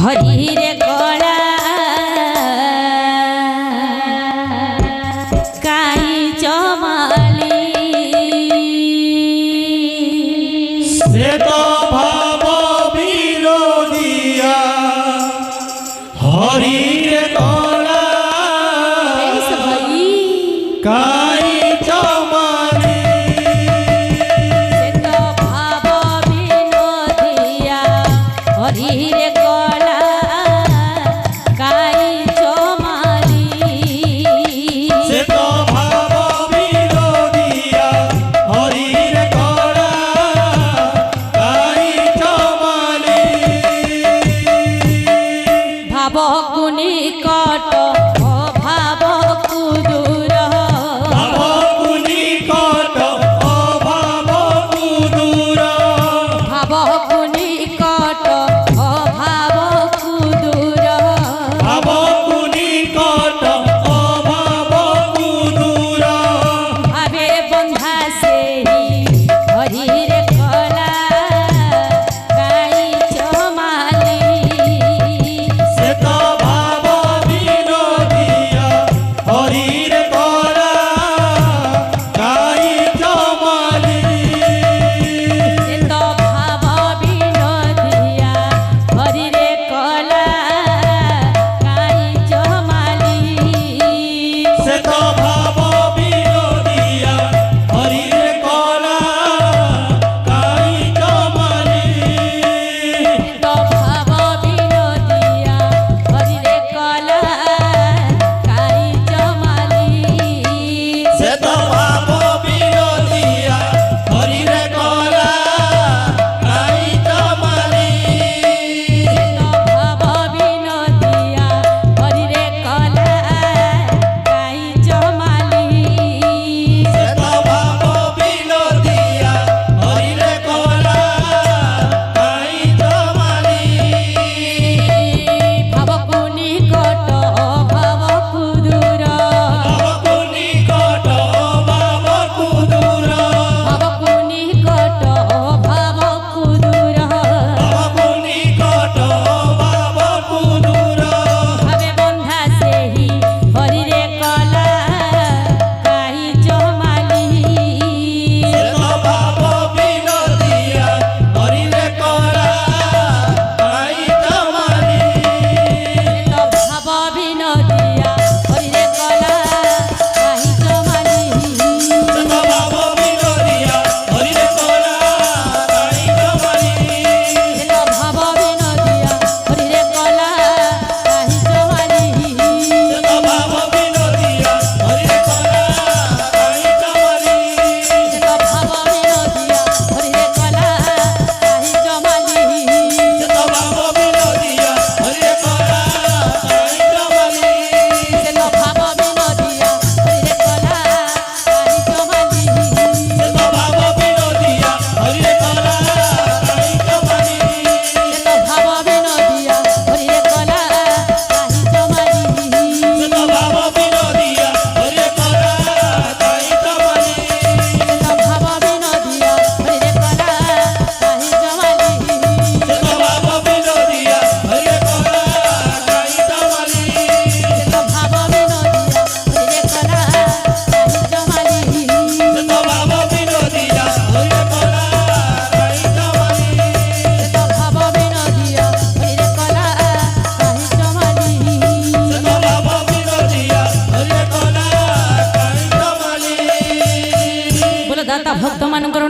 हरि रे कला काई चमाली से तो भाव विरोधिया हरि रे कला काई चमाली से तो भाव विरोधिया हरि रे कला काई चमाली से तो भाव विरोधिया हरि रे कला काई चमाली भाव कुनी कट भाव कुदूर भाव कुनी कट अभाव कुदूर भाव कुनी कट भाव कुदूर भाव कुनी कट अभाव कुदूर भावे बंधा से हरि रे कला काई चमाली से तो भाव विरोधिया हरि रे कला काई चमाली से तो भाव विनोदिया हरि रे कला काई चमाली से तो भाव विरोधिया हरि रे कला काई चमाली तो भाव विनोदिया हरि रे कला काई चमाली से तो भाव विरोधिया हरि रे कला काई चमाली तो भाव विनोदिया हरि रे कला काई चमाली से तो भाव विरोधिया हरि रे कला काई चमाली भाव कुनी कट भाव कुदूर भाव कुनी कट भाव कुदूर भाव कुनी कट भाव कुदूर भाव कुनी कट भाव कुदूर भावे बंधा से हरि रे कला काई चमाली से तो भाव विरोधिया हरि रे कला काई चमाली तो भाव विनोदिया हरि रे कला काई चमाली से तो भाव विरोधिया हरि रे कला काई चमाली तो भाव विनोदिया हरि रे कला काई चमाली से तो भाव विरोधिया हरि रे कला काई चमाली तो भाव विनोदिया हरि रे कला काई चमाली से तो भाव विरोधिया हरि रे कला काई चमाली से तो भाव विनोदिया हरि रे कला काई चमाली से तो भाव विरोधिया हरि रे कला काई चमाली तो भाव विनोदिया हरि रे कला काई चमाली से तो भाव विरोधिया हरि रे कला काई चमाली तो भाव विनोदिया हरि रे कला काई चमाली से तो भाव विरोधिया हरि रे कला काई चमाली तो भाव विनोदिया हरि रे कला काई चमाली से तो भाव विरोधिया हरि रे कला काई चमाली तो भाव विनोदिया हरि रे कला काई चमाली से तो भाव विरोधिया हरि रे कला काई चमाली बोलो दाता भक्त मानकर